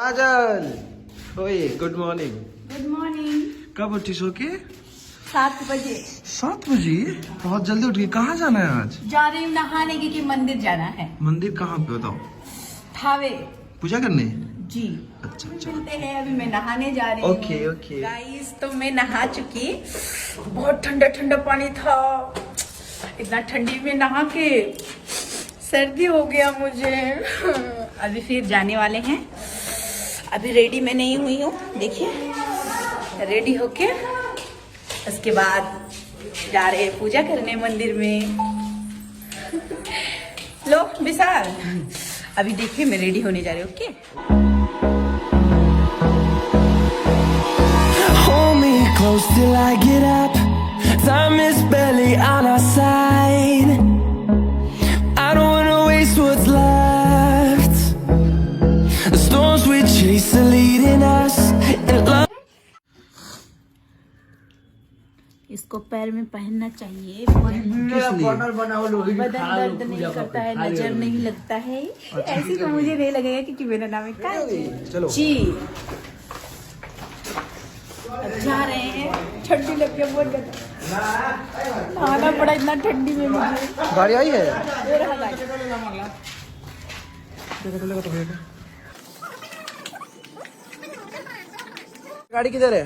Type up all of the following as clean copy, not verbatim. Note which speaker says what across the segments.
Speaker 1: काजल, ओए good morning.
Speaker 2: Good morning.
Speaker 1: कब उठी सो के?
Speaker 2: 7 बजे।
Speaker 1: 7 बजे? बहुत जल्दी उठ गई। कहाँ जाना है आज?
Speaker 2: जा रही हूँ नहाने क्योंकि मंदिर जाना है।
Speaker 1: मंदिर कहाँ पे बताओ?
Speaker 2: थावे।
Speaker 1: पूजा करने?
Speaker 2: जी।
Speaker 1: अच्छा।
Speaker 2: मिलते हैं, अभी मैं नहाने जा रही हूँ।
Speaker 1: ओके।
Speaker 2: गाइस तो मैं नहा चुकी। बहुत ठंडा ठंडा पानी था। इतना ठंडी में नहा के सर्दी हो गया मुझे। अभी फिर जाने वाले हैं। अभी रेडी मैं नहीं हुई हूँ, देखिए रेडी होके उसके बाद जा रहे हैं पूजा करने मंदिर में। लो विशाल, अभी देखिए मैं रेडी होने जा रही हूँ। Okay
Speaker 3: Hold me close till I get up. Time is barely on our side. I don't wanna waste what's left. The storms we chase are leading us. And love.
Speaker 2: इसको पैर में पहनना चाहिए। बदन दर्द नहीं करता है, नजर नहीं लगता है। ऐसे तो मुझे नहीं लगेगा क्योंकि मेरा नाम है काजल।
Speaker 1: चलो
Speaker 2: जी अब जा रहे हैं। ठंडी लग गई बहुत ज्यादा, नहाना पड़ा इतना ठंडी में मुझे।
Speaker 1: गाड़ी आई है?
Speaker 2: ये रहा गाड़ी।
Speaker 1: गाड़ी किधर है?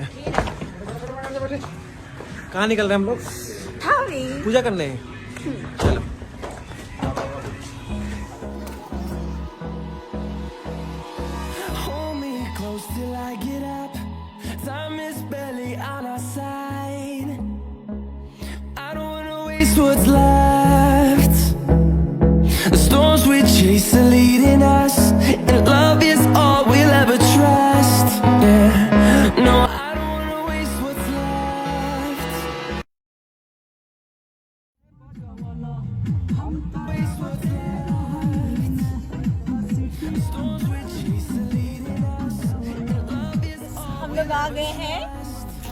Speaker 1: कहाँ निकल रहे हैं हम लोग?
Speaker 2: थावे।
Speaker 1: पूजा करने। चलो।
Speaker 3: Hold me close till I get up. Time is barely on our side. I don't wanna waste what's left. The storms we chase are leading us. And love is all we'll ever trust. Yeah. No, I don't wanna waste what's left. Waste what's left. The storms we chase are leading us. And love is all
Speaker 2: हम लोग आ गए हैं,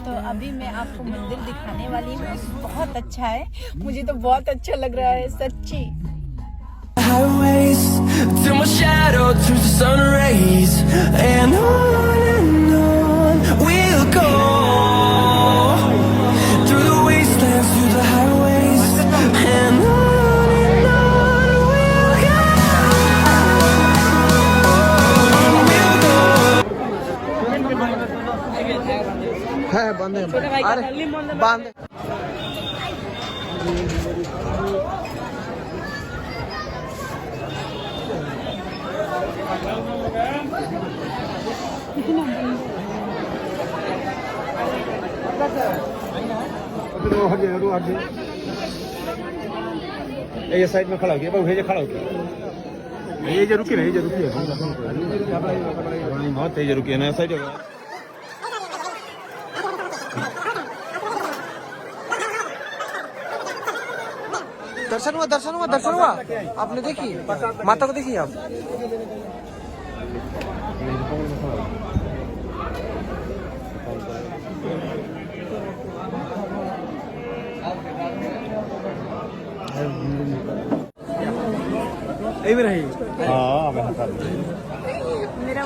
Speaker 2: तो अभी मैं आपको मंदिर दिखाने वाली हूँ। बहुत अच्छा है, मुझे तो बहुत अच्छा लग रहा है सच्ची।
Speaker 3: highways till my shadow turns to sun rays, and on we'll go through the wastelands, through the highways, and on we'll go.
Speaker 1: है बंद है। अरे बंद। ये साइड में खड़ा हो गया, भेजे खड़ा हो गया। ये जो रुकी ना, ये जो रुकी है बहुत तेज रुकी है ना साइड हो गया। दर्शन हुआ। आपने देखी माता को? देखी आप? यही में रही। हाँ
Speaker 2: मेरा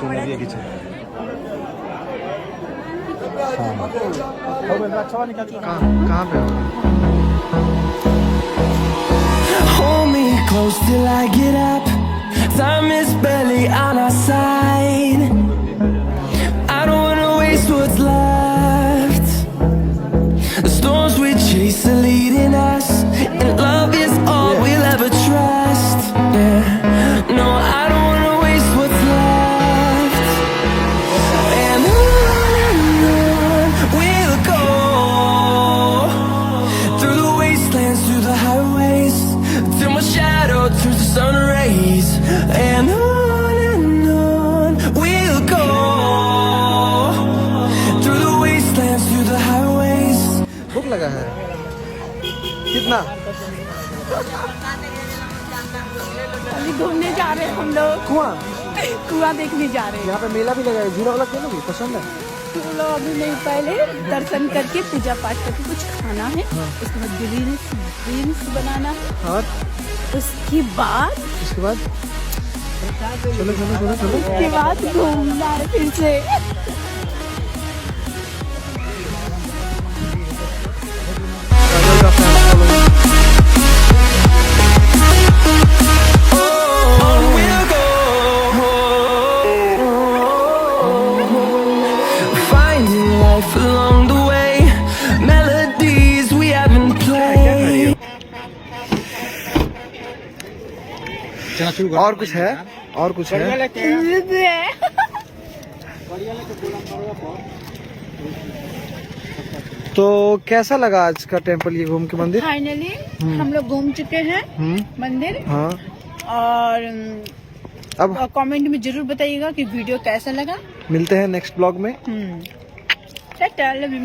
Speaker 2: बड़ा
Speaker 1: कहाँ पे?
Speaker 3: Hold me close till I get up. Time is barely on our side. I don't wanna waste what's left. The storms we chase are leading us, and love is all we'll ever trust. Yeah. No, I don't wanna waste what's left. And on we'll go through the wastelands, through the highways, till my shadow turns to sun rays, and on we'll go through the wastelands, through the highways.
Speaker 1: भूख लगा है कितना?
Speaker 2: अभी घूमने जा रहे हैं हम लोग। कुआं देखने जा रहे हैं।
Speaker 1: यहाँ पे मेला भी लगा है। झूला वाला खेलोगी? पसंद है?
Speaker 2: चलो अभी नहीं, पहले दर्शन करके पूजा पाठ करके कुछ खाना है। उसके बाद रील्स बनाना है।
Speaker 1: और
Speaker 2: उसके बाद
Speaker 1: चलो चलो चलो चलो।
Speaker 2: के बाद घूमना है फिर से।
Speaker 3: On we'll go, finding life along the way, melodies we haven't played.
Speaker 1: और कुछ है? और कुछ है? तो कैसा लगा आज का टेम्पल ये घूम के मंदिर?
Speaker 2: फाइनली हम लोग घूम चुके हैं मंदिर।
Speaker 1: हाँ।
Speaker 2: और
Speaker 1: अब
Speaker 2: कमेंट में जरूर बताइएगा कि वीडियो कैसा लगा।
Speaker 1: मिलते हैं नेक्स्ट ब्लॉग में।
Speaker 2: Tata, love you.